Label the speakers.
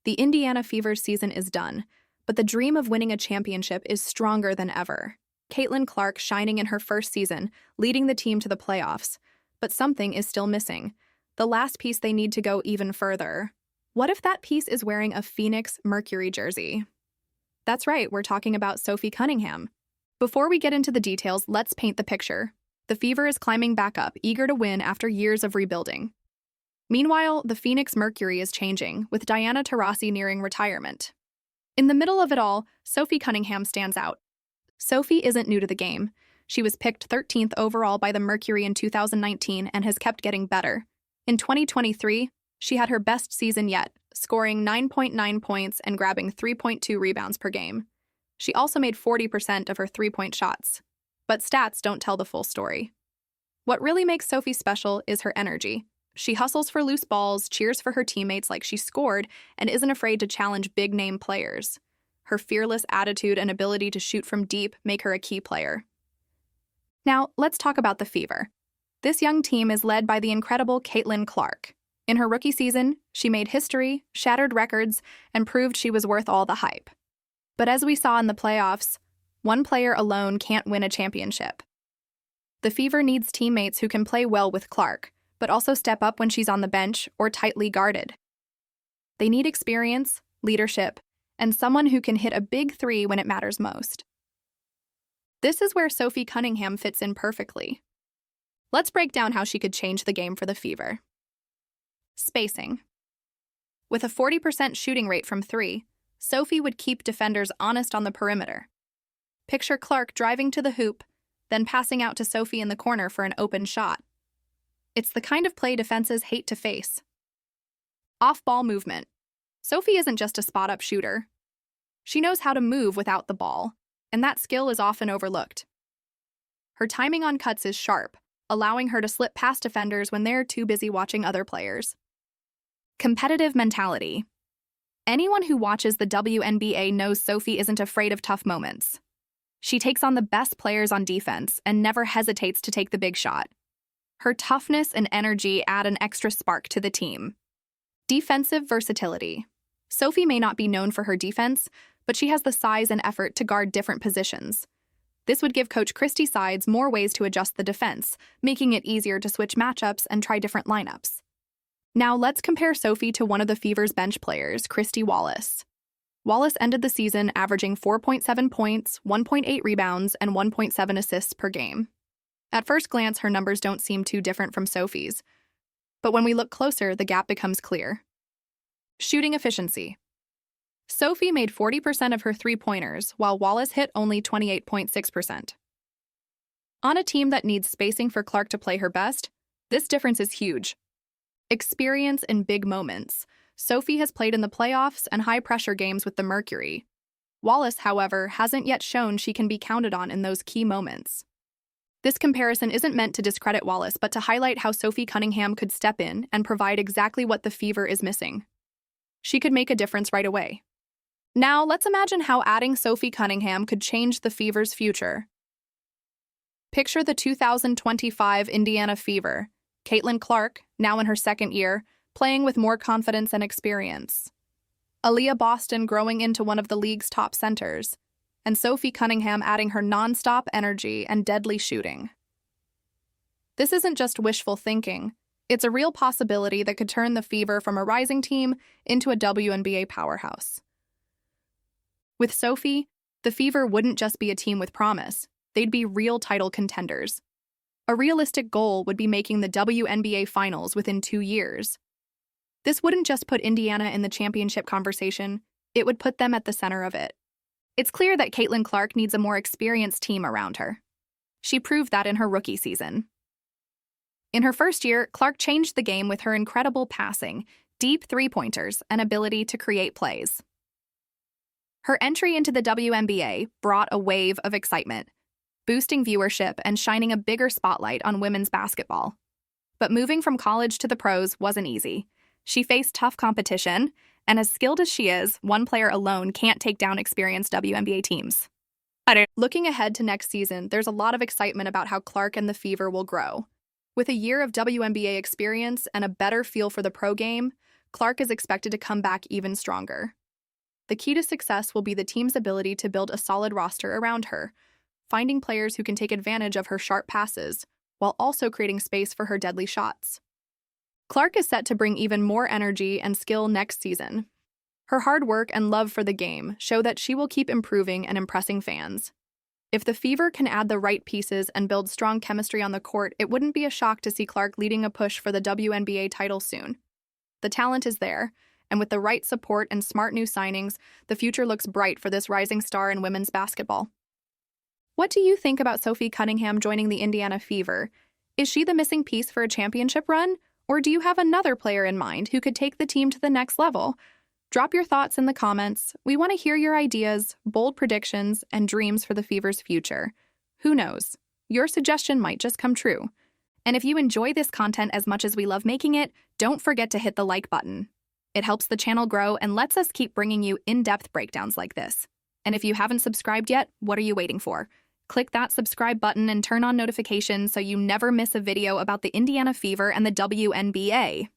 Speaker 1: The Indiana Fever's season is done, but the dream of winning a championship is stronger than ever. Caitlin Clark shining in her first season, leading the team to the playoffs. But something is still missing. The last piece they need to go even further. What if that piece is wearing a Phoenix Mercury jersey? That's right, we're talking about Sophie Cunningham. Before we get into the details, let's paint the picture. The Fever is climbing back up, eager to win after years of rebuilding. Meanwhile, the Phoenix Mercury is changing, with Diana Taurasi nearing retirement. In the middle of it all, Sophie Cunningham stands out. Sophie isn't new to the game. She was picked 13th overall by the Mercury in 2019 and has kept getting better. In 2023, she had her best season yet, scoring 9.9 points and grabbing 3.2 rebounds per game. She also made 40% of her three-point shots. But stats don't tell the full story. What really makes Sophie special is her energy. She hustles for loose balls, cheers for her teammates like she scored, and isn't afraid to challenge big-name players. Her fearless attitude and ability to shoot from deep make her a key player. Now, let's talk about the Fever. This young team is led by the incredible Caitlin Clark. In her rookie season, she made history, shattered records, and proved she was worth all the hype. But as we saw in the playoffs, one player alone can't win a championship. The Fever needs teammates who can play well with Clark, but also step up when she's on the bench or tightly guarded. They need experience, leadership, and someone who can hit a big three when it matters most. This is where Sophie Cunningham fits in perfectly. Let's break down how she could change the game for the Fever. Spacing. With a 40% shooting rate from three, Sophie would keep defenders honest on the perimeter. Picture Clark driving to the hoop, then passing out to Sophie in the corner for an open shot. It's the kind of play defenses hate to face. Off-ball movement. Sophie isn't just a spot-up shooter. She knows how to move without the ball, and that skill is often overlooked. Her timing on cuts is sharp, allowing her to slip past defenders when they're too busy watching other players. Competitive mentality. Anyone who watches the WNBA knows Sophie isn't afraid of tough moments. She takes on the best players on defense and never hesitates to take the big shot. Her toughness and energy add an extra spark to the team. Defensive versatility. Sophie may not be known for her defense, but she has the size and effort to guard different positions. This would give Coach Christy Sides more ways to adjust the defense, making it easier to switch matchups and try different lineups. Now let's compare Sophie to one of the Fever's bench players, Christy Wallace. Wallace ended the season averaging 4.7 points, 1.8 rebounds, and 1.7 assists per game. At first glance, her numbers don't seem too different from Sophie's. But when we look closer, the gap becomes clear. Shooting efficiency. Sophie made 40% of her three-pointers, while Wallace hit only 28.6%. On a team that needs spacing for Clark to play her best, this difference is huge. Experience in big moments. Sophie has played in the playoffs and high-pressure games with the Mercury. Wallace, however, hasn't yet shown she can be counted on in those key moments. This comparison isn't meant to discredit Wallace, but to highlight how Sophie Cunningham could step in and provide exactly what the Fever is missing. She could make a difference right away. Now, let's imagine how adding Sophie Cunningham could change the Fever's future. Picture the 2025 Indiana Fever. Caitlin Clark, now in her second year, playing with more confidence and experience. Aaliyah Boston growing into one of the league's top centers. And Sophie Cunningham adding her non-stop energy and deadly shooting. This isn't just wishful thinking. It's a real possibility that could turn the Fever from a rising team into a WNBA powerhouse. With Sophie, the Fever wouldn't just be a team with promise. They'd be real title contenders. A realistic goal would be making the WNBA Finals within 2 years. This wouldn't just put Indiana in the championship conversation, it would put them at the center of it. It's clear that Caitlin Clark needs a more experienced team around her. She proved that in her rookie season. In her first year, Clark changed the game with her incredible passing, deep three-pointers, and ability to create plays. Her entry into the WNBA brought a wave of excitement, boosting viewership and shining a bigger spotlight on women's basketball. But moving from college to the pros wasn't easy. She faced tough competition, and as skilled as she is, one player alone can't take down experienced WNBA teams. Looking ahead to next season, there's a lot of excitement about how Clark and the Fever will grow. With a year of WNBA experience and a better feel for the pro game, Clark is expected to come back even stronger. The key to success will be the team's ability to build a solid roster around her, finding players who can take advantage of her sharp passes, while also creating space for her deadly shots. Clark is set to bring even more energy and skill next season. Her hard work and love for the game show that she will keep improving and impressing fans. If the Fever can add the right pieces and build strong chemistry on the court, it wouldn't be a shock to see Clark leading a push for the WNBA title soon. The talent is there, and with the right support and smart new signings, the future looks bright for this rising star in women's basketball. What do you think about Sophie Cunningham joining the Indiana Fever? Is she the missing piece for a championship run? Or do you have another player in mind who could take the team to the next level? Drop your thoughts in the comments. We want to hear your ideas, bold predictions, and dreams for the Fever's future. Who knows? Your suggestion might just come true. And if you enjoy this content as much as we love making it, don't forget to hit the like button. It helps the channel grow and lets us keep bringing you in-depth breakdowns like this. And if you haven't subscribed yet, what are you waiting for? Click that subscribe button and turn on notifications so you never miss a video about the Indiana Fever and the WNBA.